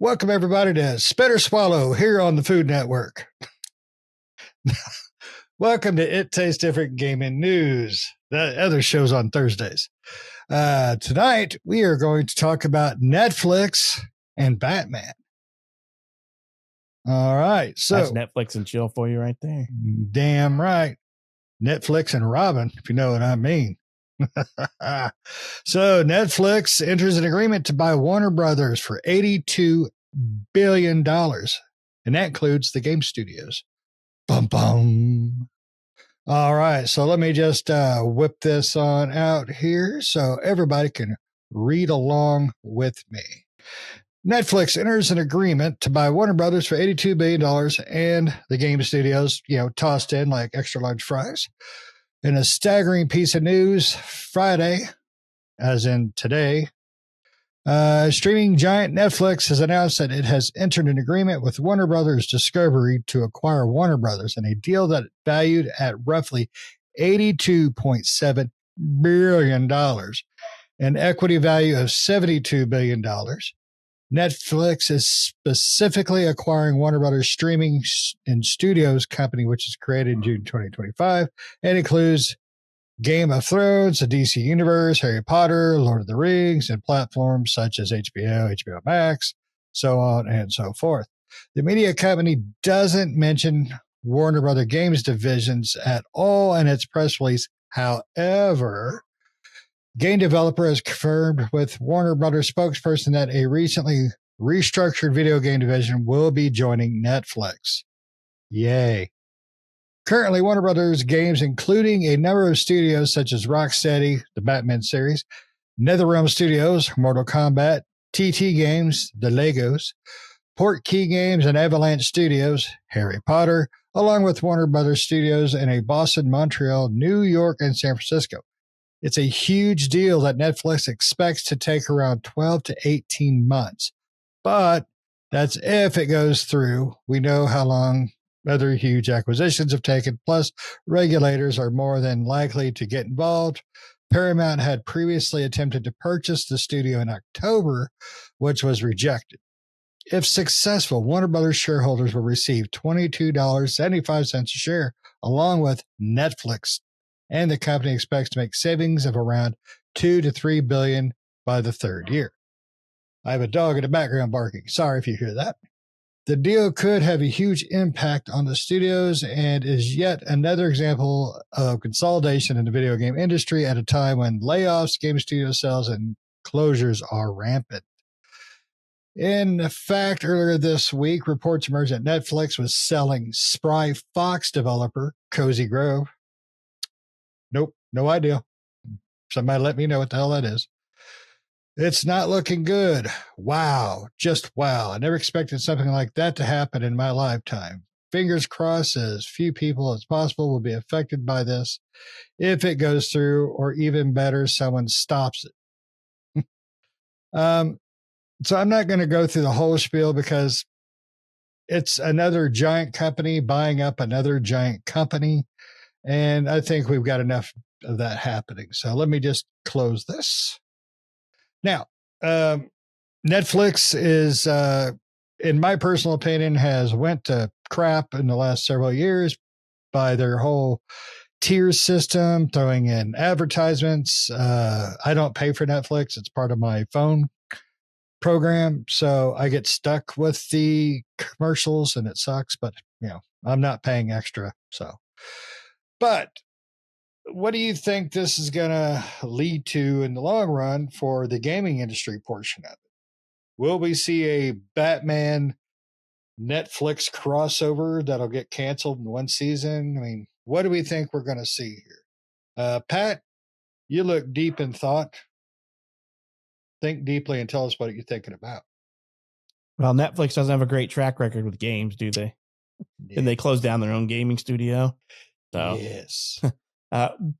Welcome, everybody, to Spit or Swallow here on the Food Network. Welcome to It Tastes Different Gaming News. The other show's on Thursdays. Tonight, we are going to talk about Netflix and Batman. All right. So that's Netflix and chill for you right there. Damn right. Netflix and Robin, if you know what I mean. So Netflix enters an agreement to buy Warner Brothers for $82 billion. And that includes the game studios. Bum, bum. All right. So let me just whip this on out here so everybody can read along with me. Netflix enters an agreement to buy Warner Brothers for $82 billion and the game studios, tossed in like extra large fries. In a staggering piece of news, Friday, as in today, streaming giant Netflix has announced that it has entered an agreement with Warner Brothers Discovery to acquire Warner Brothers in a deal that valued at roughly $82.7 billion, an equity value of $72 billion. Netflix is specifically acquiring Warner Brothers Streaming and Studios Company, which is created in June 2025, and includes Game of Thrones, the DC Universe, Harry Potter, Lord of the Rings, and platforms such as HBO, HBO Max, so on and so forth. The media company doesn't mention Warner Brothers Games divisions at all in its press release. However, game developer has confirmed with Warner Brothers spokesperson that a recently restructured video game division will be joining Netflix. Yay. Currently, Warner Brothers games, including a number of studios such as Rocksteady, the Batman series, NetherRealm Studios, Mortal Kombat, TT Games, the Legos, Portkey Games, and Avalanche Studios, Harry Potter, along with Warner Brothers Studios in a Boston, Montreal, New York, and San Francisco. It's a huge deal that Netflix expects to take around 12 to 18 months. But that's if it goes through. We know how long other huge acquisitions have taken, plus regulators are more than likely to get involved. Paramount had previously attempted to purchase the studio in October, which was rejected. If successful, Warner Brothers shareholders will receive $22.75 a share, along with Netflix, and the company expects to make savings of around $2 to $3 billion by the third year. I have a dog in the background barking. Sorry if you hear that. The deal could have a huge impact on the studios and is yet another example of consolidation in the video game industry at a time when layoffs, game studio sales, and closures are rampant. In fact, earlier this week, reports emerged that Netflix was selling Spry Fox developer Cozy Grove. Nope, no idea. Somebody let me know what the hell that is. It's not looking good. Wow, just wow. I never expected something like that to happen in my lifetime. Fingers crossed as few people as possible will be affected by this if it goes through, or even better, someone stops it. So I'm not going to go through the whole spiel because it's another giant company buying up another giant company. And I think we've got enough of that happening. So let me just close this. Now, Netflix is, in my personal opinion, has went to crap in the last several years by their whole tier system, throwing in advertisements. I don't pay for Netflix. It's part of my phone program. So I get stuck with the commercials and it sucks, but I'm not paying extra. But what do you think this is going to lead to in the long run for the gaming industry portion of it? Will we see a Batman Netflix crossover that'll get canceled in one season? I mean, what do we think we're going to see here? Pat, you look deep in thought. Think deeply and tell us what you're thinking about. Well, Netflix doesn't have a great track record with games, do they? Yeah. And they closed down their own gaming studio. So yes.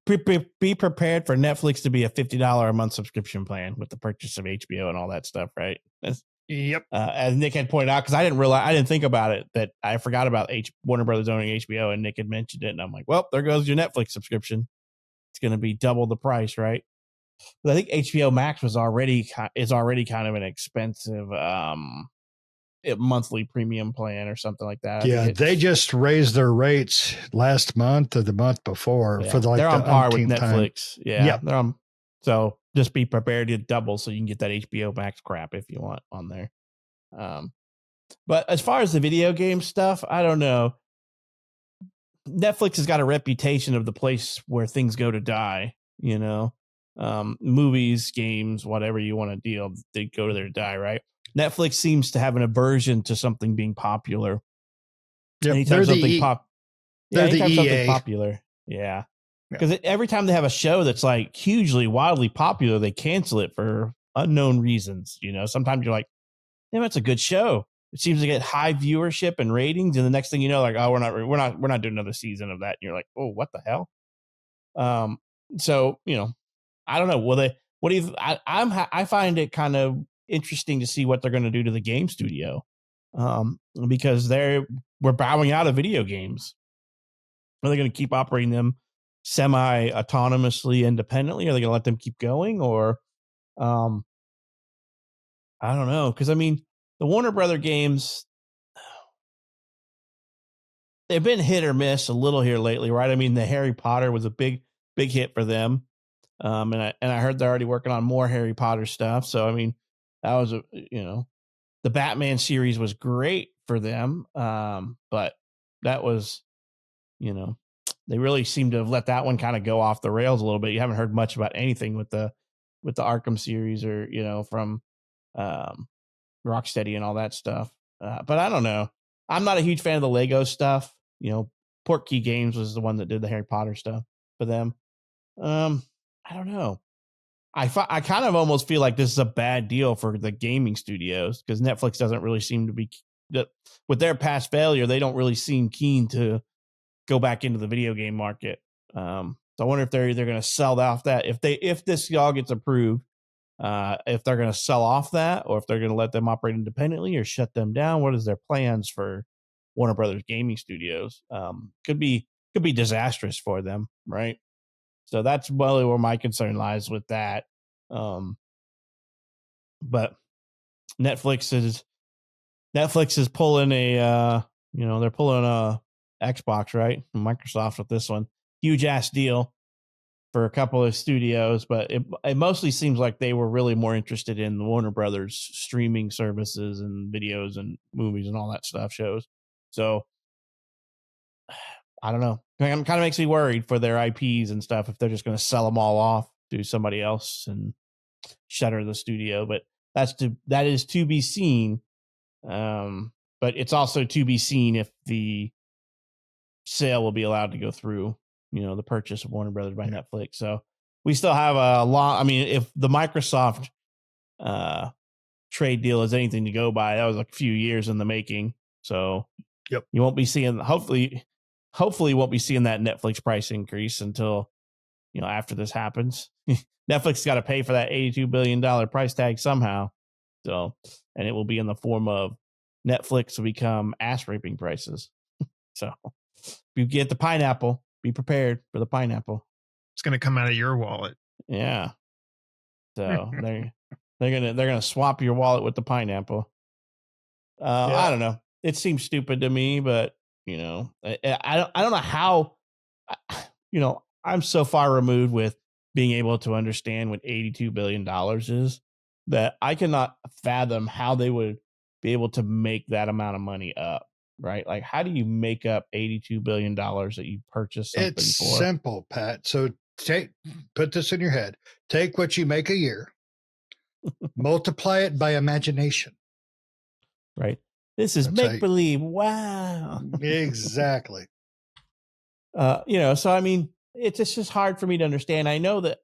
Be prepared for Netflix to be a $50 a month subscription plan with the purchase of HBO and all that stuff, right? Yep. As Nick had pointed out, because I didn't think about it, that I forgot about Warner Brothers owning HBO, and Nick had mentioned it, and I'm like, well, there goes your Netflix subscription. It's going to be double the price, right? But I think HBO Max is already kind of an expensive monthly premium plan or something like that. Yeah, they just raised their rates last month or the month before for they're on the par with umpteenth time. Netflix. Yeah, Yep. they're on. So just be prepared to double so you can get that HBO Max crap if you want on there. But as far as the video game stuff, I don't know. Netflix has got a reputation of the place where things go to die, you know. Movies, games, whatever you want to deal, they go to their die, right? Netflix seems to have an aversion to something being popular. Yep. Anytime something they're the anytime something EA. popular, because every time they have a show that's like hugely, wildly popular, they cancel it for unknown reasons. You know, sometimes you're like, "Damn, that's a good show." It seems to get high viewership and ratings, and the next thing you know, like, "Oh, we're not doing another season of that." And you're like, "Oh, what the hell?" So you know, I don't know. Will they? What do you? I find it kind of interesting to see what they're going to do to the game studio, because we're bowing out of video games. Are they going to keep operating them semi-autonomously, independently? Are they going to let them keep going, or I don't know? Because I mean, the Warner Brother games, they've been hit or miss a little here lately, right? I mean, the Harry Potter was a big hit for them, and I heard they're already working on more Harry Potter stuff. So I mean, that was the Batman series was great for them, but that was they really seem to have let that one kind of go off the rails a little bit. You haven't heard much about anything with the Arkham series or from Rocksteady and all that stuff. But I don't know. I'm not a huge fan of the Lego stuff. Portkey Games was the one that did the Harry Potter stuff for them. I don't know. I kind of almost feel like this is a bad deal for the gaming studios because Netflix doesn't really seem to be with their past failure. They don't really seem keen to go back into the video game market. So I wonder if they're either going to sell off that if this all gets approved, if they're going to sell off that or if they're going to let them operate independently or shut them down. What is their plans for Warner Brothers gaming studios? Could be disastrous for them, right? So that's really where my concern lies with that. But Netflix is pulling they're pulling a Xbox, right? Microsoft with this one. Huge ass deal for a couple of studios, but it mostly seems like they were really more interested in the Warner Brothers streaming services and videos and movies and all that stuff shows. So I don't know. It kind of makes me worried for their IPs and stuff if they're just going to sell them all off to somebody else and shutter the studio. But that is to be seen. But it's also to be seen if the sale will be allowed to go through, the purchase of Warner Brothers by Netflix. So we still have a lot. I mean, if the Microsoft trade deal is anything to go by, that was a few years in the making. So you won't be seeing, hopefully you won't be seeing that Netflix price increase until, after this happens. Netflix got to pay for that $82 billion price tag somehow. So, and it will be in the form of Netflix will become ass raping prices. So if you get the pineapple, be prepared for the pineapple. It's going to come out of your wallet. Yeah. So they're gonna swap your wallet with the pineapple. I don't know. It seems stupid to me, but I don't know how. I'm so far removed with being able to understand what $82 billion is that I cannot fathom how they would be able to make that amount of money up. Right? Like, how do you make up $82 billion that you purchased something for? It's simple, Pat. So put this in your head. Take what you make a year, multiply it by imagination. Right. This is make believe. Wow. Exactly. So I mean, it's just hard for me to understand. I know that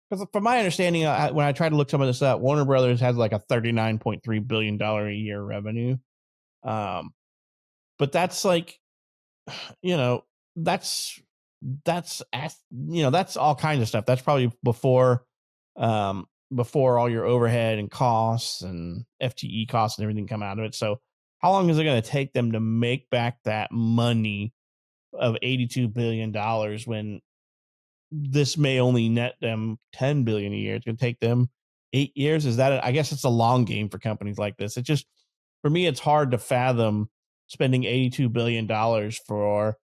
because from my understanding, when I try to look some of this up, Warner Brothers has like a $39.3 billion a year revenue. But that's like, that's all kinds of stuff. That's probably before all your overhead and costs and FTE costs and everything come out of it. So how long is it going to take them to make back that money of $82 billion when this may only net them $10 billion a year? It's going to take them 8 years. I guess it's a long game for companies like this. It just, for me, it's hard to fathom spending $82 billion for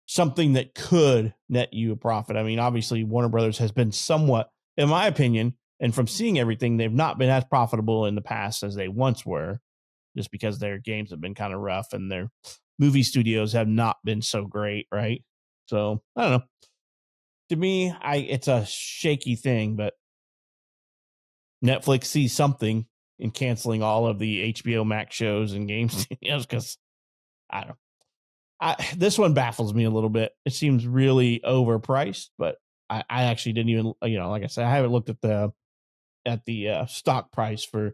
something that could net you a profit. I mean, obviously Warner Brothers has been somewhat, in my opinion, and from seeing everything, they've not been as profitable in the past as they once were, just because their games have been kind of rough and their movie studios have not been so great, right? So I don't know. To me, it's a shaky thing, but Netflix sees something in canceling all of the HBO Max shows and game studios because I don't know. This one baffles me a little bit. It seems really overpriced, but I actually didn't even, like I said, I haven't looked at the stock price for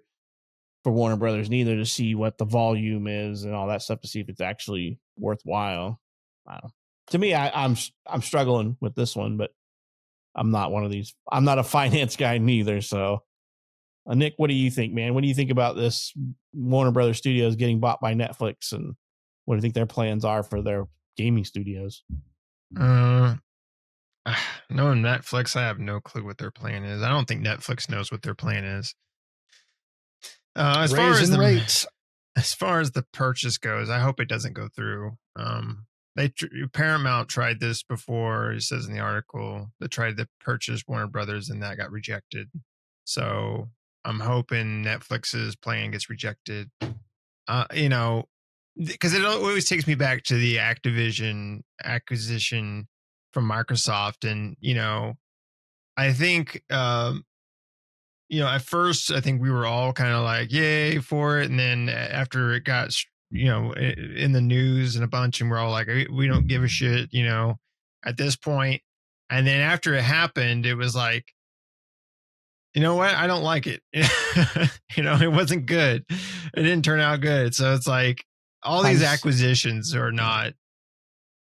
Warner Brothers neither to see what the volume is and all that stuff to see if it's actually worthwhile. I don't know. To me, I'm struggling with this one, but I'm not one of these. I'm not a finance guy neither. So, Nick, what do you think, man? What do you think about this Warner Brothers Studios getting bought by Netflix, and what do you think their plans are for their gaming studios? Knowing Netflix, I have no clue what their plan is. I don't think Netflix knows what their plan is. As far as the purchase goes, I hope it doesn't go through. Paramount tried this before. It says in the article they tried to purchase Warner Brothers and that got rejected. So I'm hoping Netflix's plan gets rejected. Because it always takes me back to the Activision acquisition from Microsoft, and I think at first I think we were all kind of like yay for it, and then after it got in the news and a bunch, and we're all like we don't give a shit at this point. And then after it happened, it was like, you know what, I don't like it. It wasn't good. It didn't turn out good. So it's like all these acquisitions are not,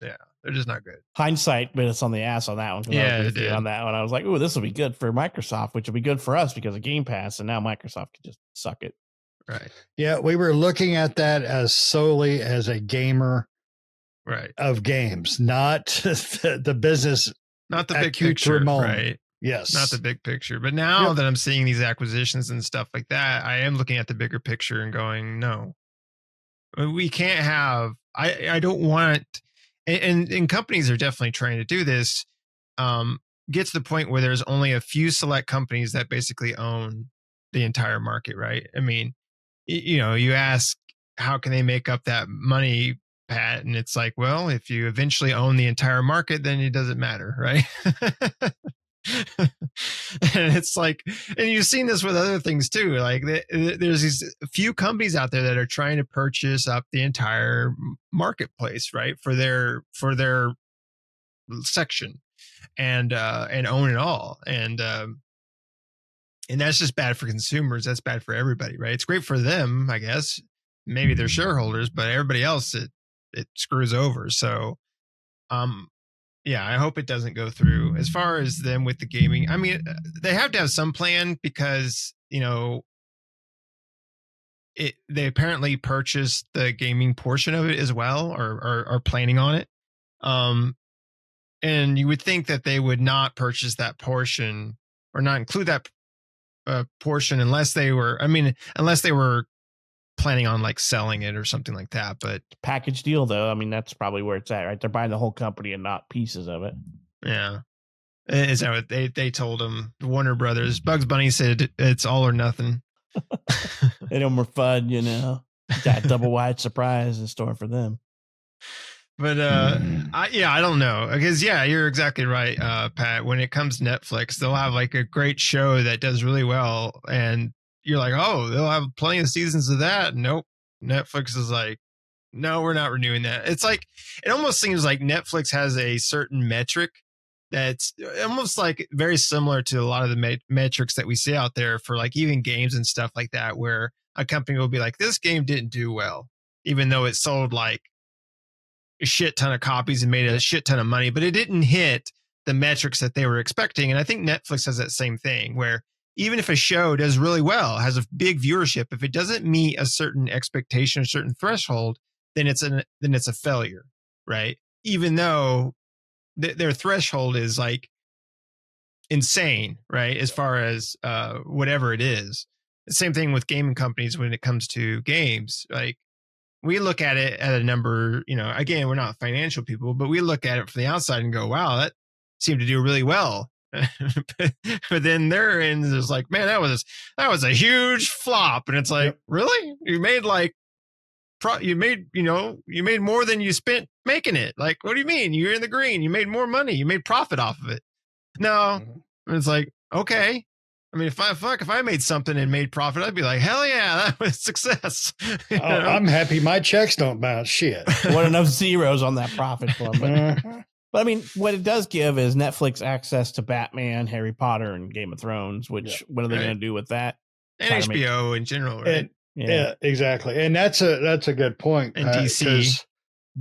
they're just not good. Hindsight bit us on the ass on that one. Yeah, it did. On that one, I was like, "Ooh, this will be good for Microsoft, which will be good for us because of Game Pass." And now Microsoft can just suck it. Right. Yeah, we were looking at that as solely as a gamer, right, of games, not the business, not the big picture, right? Yes, not the big picture. But now that I'm seeing these acquisitions and stuff like that, I am looking at the bigger picture and going, no, we can't have. I don't want. And companies are definitely trying to do this. Get to the point where there's only a few select companies that basically own the entire market, right? I mean, you ask how can they make up that money, Pat, and it's like, well, if you eventually own the entire market, then it doesn't matter, right? And it's like, and you've seen this with other things too. Like there's these few companies out there that are trying to purchase up the entire marketplace, right? For their section and own it all. And that's just bad for consumers. That's bad for everybody, right? It's great for them, I guess, maybe they're shareholders, but everybody else, it screws over. So, yeah, I hope it doesn't go through. As far as them with the gaming, I mean, they have to have some plan because, they apparently purchased the gaming portion of it as well, or are planning on it. And you would think that they would not purchase that portion or not include that portion unless they were planning on like selling it or something like that. But package deal though, I mean, that's probably where it's at, right? They're buying the whole company and not pieces of it. Yeah. Is that what they told him? Warner Brothers, Bugs Bunny said it's all or nothing. They don't more fun, that double wide surprise in store for them. But I don't know, because you're exactly right, Pat. When it comes to Netflix, they'll have like a great show that does really well, and you're like, oh, they'll have plenty of seasons of that. Nope, Netflix is like, no, we're not renewing that. It's like, it almost seems like Netflix has a certain metric that's almost like very similar to a lot of the metrics that we see out there for like even games and stuff like that, where a company will be like, this game didn't do well, even though it sold like a shit ton of copies and made a shit ton of money, but it didn't hit the metrics that they were expecting. And I think Netflix has that same thing where even if a show does really well, has a big viewership, if it doesn't meet a certain expectation, a certain threshold, then it's a failure, right? Even though their threshold is like insane, right? As far as whatever it is. same thing with gaming companies when it comes to games. Like we look at it at a number, again, we're not financial people, but we look at it from the outside and go, wow, that seemed to do really well. but then their end is like, man, that was a huge flop. And it's like, really? You made you made more than you spent making it. Like, what do you mean? You're in the green. You made more money. You made profit off of it. No, it's like, okay. I mean, if I made something and made profit, I'd be like, hell yeah, that was success. I'm happy my checks don't bounce. Shit. What enough zeros on that profit for them. But I mean, what it does give is Netflix access to Batman, Harry Potter, and Game of Thrones, which what are they going to do with that? And HBO in general, right? Yeah, exactly. And that's a good point. And DC.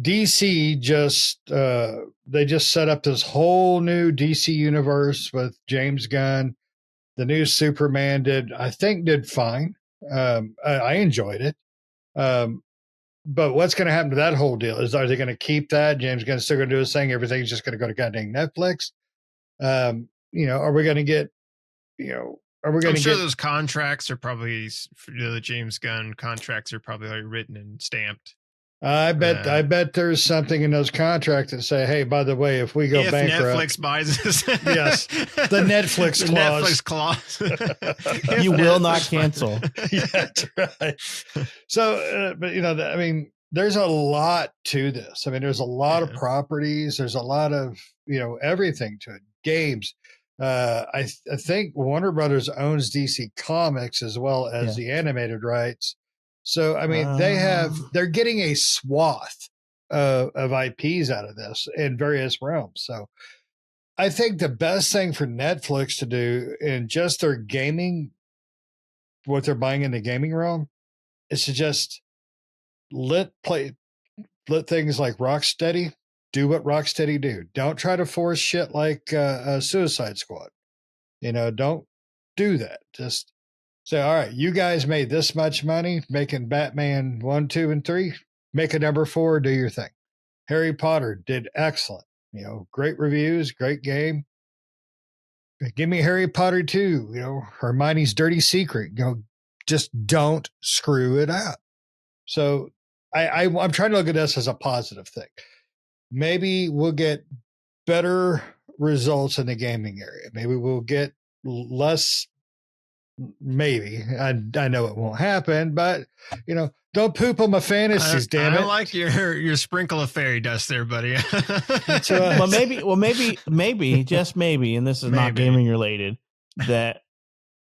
DC just they just set up this whole new DC universe with James Gunn. The new Superman did fine. I enjoyed it. But what's going to happen to that whole deal? Are they going to keep that? James Gunn's still going to do his thing. Everything's just going to go to goddamn Netflix. Are we going to get, I'm sure those contracts are probably, the James Gunn contracts are probably already written and stamped. I bet there's something in those contracts that say, hey, by the way, if we go bankrupt, Netflix buys us. Yes, the Netflix clause. Netflix clause. You will not cancel. Yeah, that's right. So, but I mean, there's a lot to this. I mean, there's a lot of properties. There's a lot of everything to it. Games. I think Warner Brothers owns DC Comics as well as the animated rights. So, I mean, they're getting a swath of IPs out of this in various realms. So I think the best thing for Netflix to do in just their gaming, what they're buying in the gaming realm, is to just let things like Rocksteady do what Rocksteady do. Don't try to force shit like a Suicide Squad. Don't do that. Just say, all right, you guys made this much money making Batman 1, 2, and 3. Make a number 4, do your thing. Harry Potter did excellent. Great reviews, great game. Give me Harry Potter 2, Hermione's dirty secret. Just don't screw it up. So I'm trying to look at this as a positive thing. Maybe we'll get better results in the gaming area. Maybe we'll get less. Maybe I know it won't happen, but don't poop on my fantasies. Damn it! I like your sprinkle of fairy dust there, buddy. maybe, just maybe, and this is not gaming related, that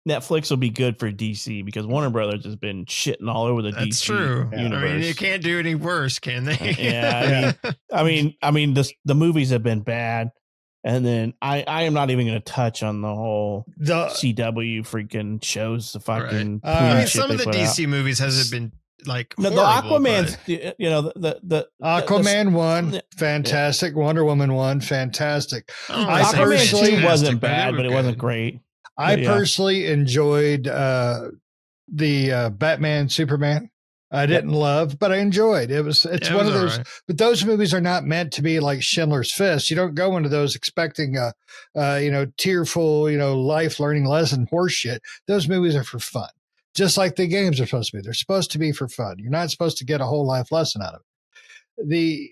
Netflix will be good for DC because Warner Brothers has been shitting all over the DC universe. I mean, you can't do any worse, can they? I mean, the movies have been bad. And then I am not even going to touch on the whole CW freaking shows. The fucking some of the DC movies hasn't been like the Aquaman. The Aquaman 1, fantastic. Wonder Woman 1, fantastic. Aquaman 2 wasn't bad, but it wasn't great. I personally enjoyed the Batman Superman. I didn't love, but I enjoyed. It's one of those, but those movies are not meant to be like Schindler's Fist. You don't go into those expecting tearful, life learning lesson horse shit. Those movies are for fun. Just like the games are supposed to be. They're supposed to be for fun. You're not supposed to get a whole life lesson out of it.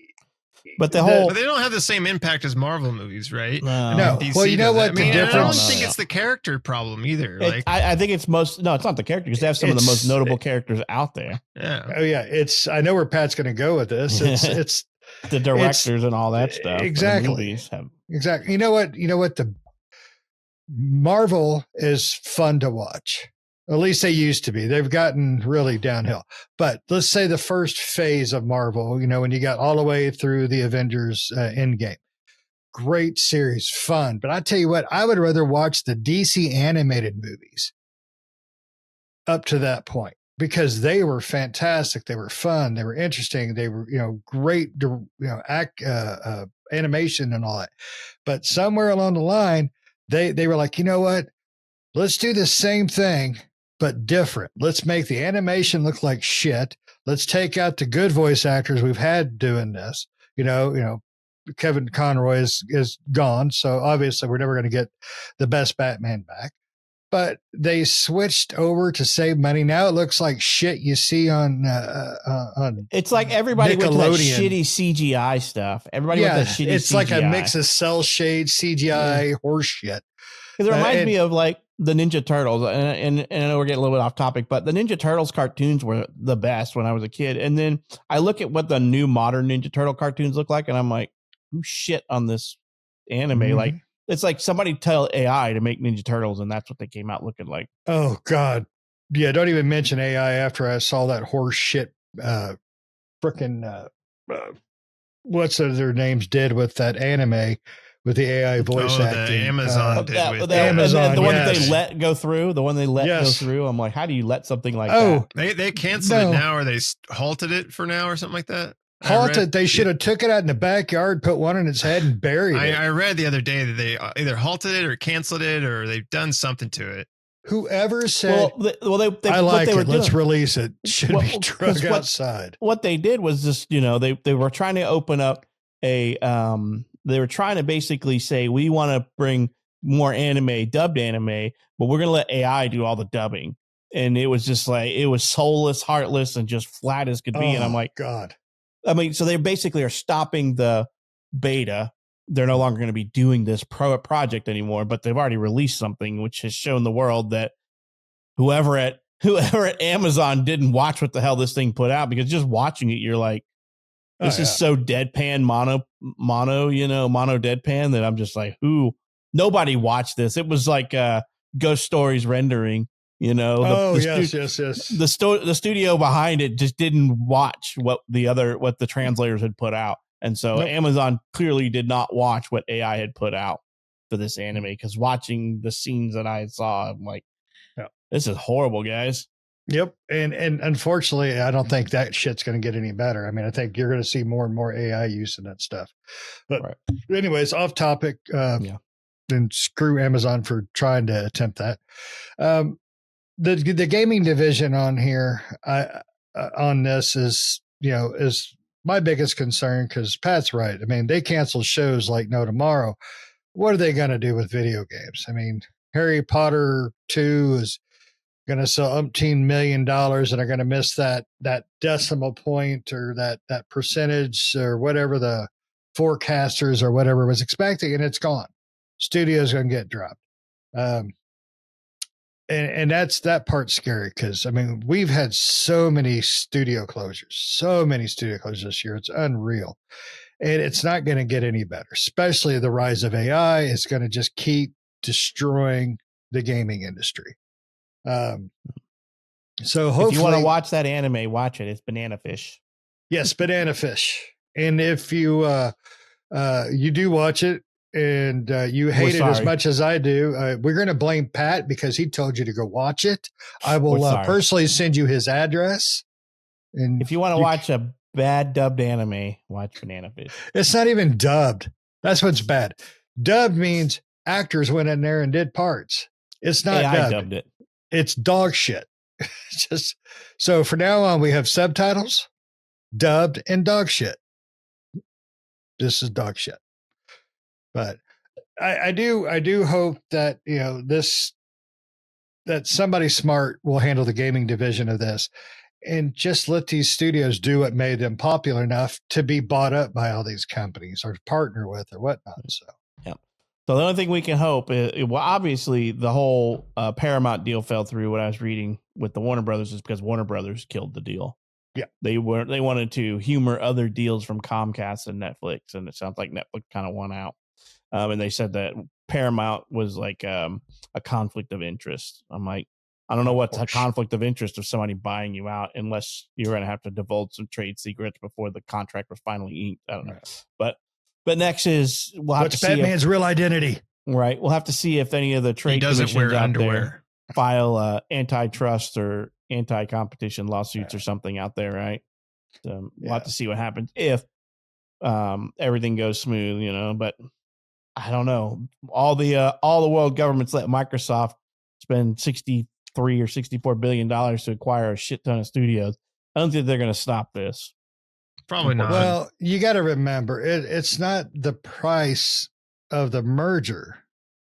But they don't have the same impact as Marvel movies, right? No. Well, you know what? I don't think it's the character problem either. I think it's it's not the character because they have some of the most notable characters out there. Yeah. Oh yeah. I know where Pat's going to go with this. It's the directors and all that stuff. Exactly. Exactly. You know what? The Marvel is fun to watch. At least they used to be. They've gotten really downhill. But let's say the first phase of Marvel, when you got all the way through the Avengers Endgame. Great series, fun. But I tell you what, I would rather watch the DC animated movies up to that point because they were fantastic. They were fun. They were interesting. They were, great, animation and all that. But somewhere along the line, they were like, you know what? Let's do the same thing, but different. Let's make the animation look like shit. Let's take out the good voice actors we've had doing this. Kevin Conroy is gone, so obviously we're never going to get the best Batman back. but they switched over to save money. Now it looks like shit you see on It's like everybody went to that Nickelodeon. shitty CGI stuff. Everybody went to that shitty it's CGI. like a mix of cell shade, CGI, horse shit. Because it reminds me of like the Ninja Turtles, and I know we're getting a little bit off topic, but the Ninja Turtles cartoons were the best when I was a kid. And then I look at what the new modern Ninja Turtle cartoons look like, and I'm like, who shit on this anime? Mm-hmm. Like, it's like somebody tell AI to make Ninja Turtles, and that's what they came out looking like. Oh God, yeah! Don't even mention AI. After I saw that horse shit, freaking what's their names did with that anime with the AI voice acting. Amazon did with Amazon, the one that yes. they let go through, the one they let go Yes. through. I'm like, how do you let something like that? They canceled it now, or they halted it for now, or something like that. Halted. They should have took it out in the backyard, put one in its head, and buried it. I read the other day that they either halted it or canceled it, or they've done something to it. Whoever said, they I like it, let's doing, release it, should be drug outside. What they did was just, they were trying to open up they were trying to basically say, we want to bring more dubbed anime, but we're going to let AI do all the dubbing. And it was just like, it was soulless, heartless, and just flat as could be. And I'm like, God. I mean, so they basically are stopping the beta. They're no longer going to be doing this project anymore, but they've already released something which has shown the world that whoever at Amazon didn't watch what the hell this thing put out, because just watching it, you're like, this is so deadpan mono deadpan that I'm just like, nobody watched this. It was like Ghost Stories rendering, yes. The studio behind it just didn't watch what the translators had put out. And so Amazon clearly did not watch what AI had put out for this anime, because watching the scenes that I saw, I'm like, this is horrible, guys. Yep. And unfortunately, I don't think that shit's going to get any better. I mean, I think you're going to see more and more AI use in that stuff. But anyways, off topic, and screw Amazon for trying to attempt that. The gaming division on here, on this is my biggest concern, because Pat's right. I mean, they cancel shows like no tomorrow. What are they going to do with video games? I mean, Harry Potter 2 is going to sell $18 million, and are going to miss that decimal point, or that percentage, or whatever the forecasters or whatever was expecting, and it's gone. Studio's going to get dropped. And that's that part's scary, because I mean, we've had so many studio closures this year. It's unreal. And it's not going to get any better, especially the rise of AI is going to just keep destroying the gaming industry. So hopefully, if you want to watch that anime, watch it. It's Banana Fish. Yes, Banana Fish. And if you you do watch it, and you hate it as much as I do, we're going to blame Pat, because he told you to go watch it. I will personally send you his address. And if you want to watch a bad dubbed anime, watch Banana Fish. It's not even dubbed. That's what's bad. Dubbed means actors went in there and did parts. It's not AI dubbed it. It's dog shit. Just so from now on, we have subtitles, dubbed, and dog shit. This is dog shit. But I do hope that that somebody smart will handle the gaming division of this, and just let these studios do what made them popular enough to be bought up by all these companies, or partner with, or whatnot. So So the only thing we can hope is, well, obviously the whole Paramount deal fell through. What I was reading with the Warner Brothers is because Warner Brothers killed the deal. Yeah, they wanted to humor other deals from Comcast and Netflix, and it sounds like Netflix kind of won out. And they said that Paramount was like a conflict of interest. I'm like, I don't know what's a conflict of interest of somebody buying you out, unless you're going to have to divulge some trade secrets before the contract was finally inked. I don't know, but next is what's Batman's real identity? Right, we'll have to see if any of the trade commissions wear out there file antitrust or anti-competition lawsuits or something out there, right? So we'll have to see what happens if everything goes smooth, but I don't know. All the world governments let Microsoft spend $63 or $64 billion to acquire a shit ton of studios. I don't think they're going to stop this. Probably not. Well, you got to remember, it's not the price of the merger.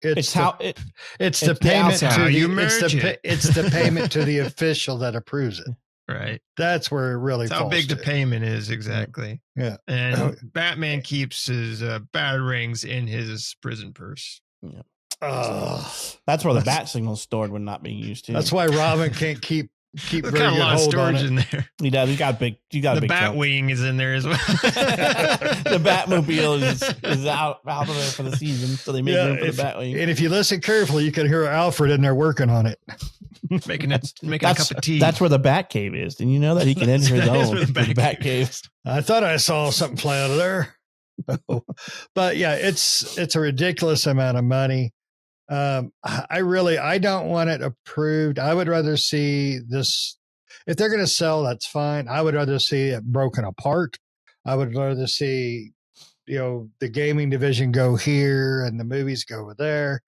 It's how it. It's it's the payment outside. to How you the merge it. it's the payment to the official that approves it. Right. That's where it really That's how falls big the to. payment is exactly. Yeah. And Oh. Batman keeps his batarangs in his prison purse. Yeah. That's where the bat signal's stored when not being used too. That's why Robin can't keep There's very got a good lot of hold on storage it. in there. He does. He got a big. The big bat chunk. wing is in there as well. The Batmobile is out of there for the season, so they make room for the Batwing. And if you listen carefully, you can hear Alfred in there working on it, making a cup of tea. That's where the Bat Cave is. Did you know that he can enter his own where the Bat Cave? I thought I saw something fly out of there. But yeah, it's a ridiculous amount of money. I don't want it approved. I would rather see this. If they're going to sell, that's fine. I would rather see it broken apart. I would rather see, the gaming division go here and the movies go over there.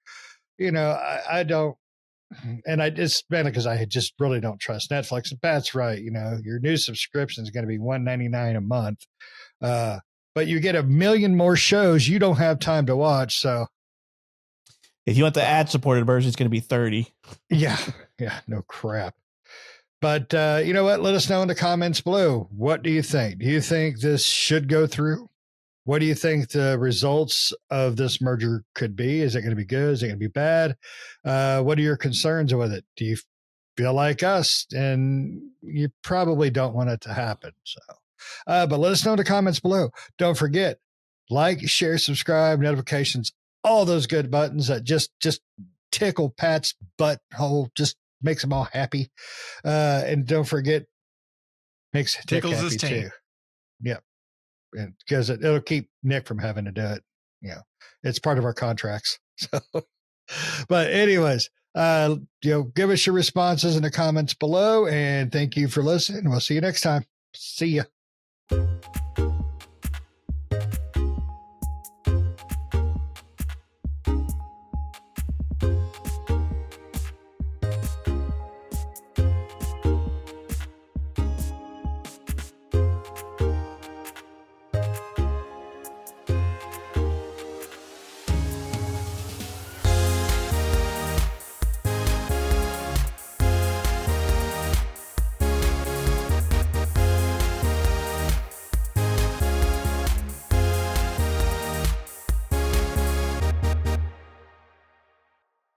I don't, and it's mainly because I just really don't trust Netflix. And Pat's right. Your new subscription is going to be $199 a month. But you get a million more shows you don't have time to watch. So if you want the ad-supported version, it's going to be $30. Yeah, no crap. But you know what? Let us know in the comments below. What do you think? Do you think this should go through? What do you think the results of this merger could be? Is it going to be good? Is it going to be bad? What are your concerns with it? Do you feel like us? And you probably don't want it to happen. So, but let us know in the comments below. Don't forget, like, share, subscribe, notifications, all those good buttons that just tickle Pat's butthole, just makes them all happy. And don't forget, makes Nick Tickles happy his taint. too. Yep. And because it'll keep Nick from having to do it. It's part of our contracts. So, but anyways, give us your responses in the comments below, and thank you for listening. We'll see you next time. See ya.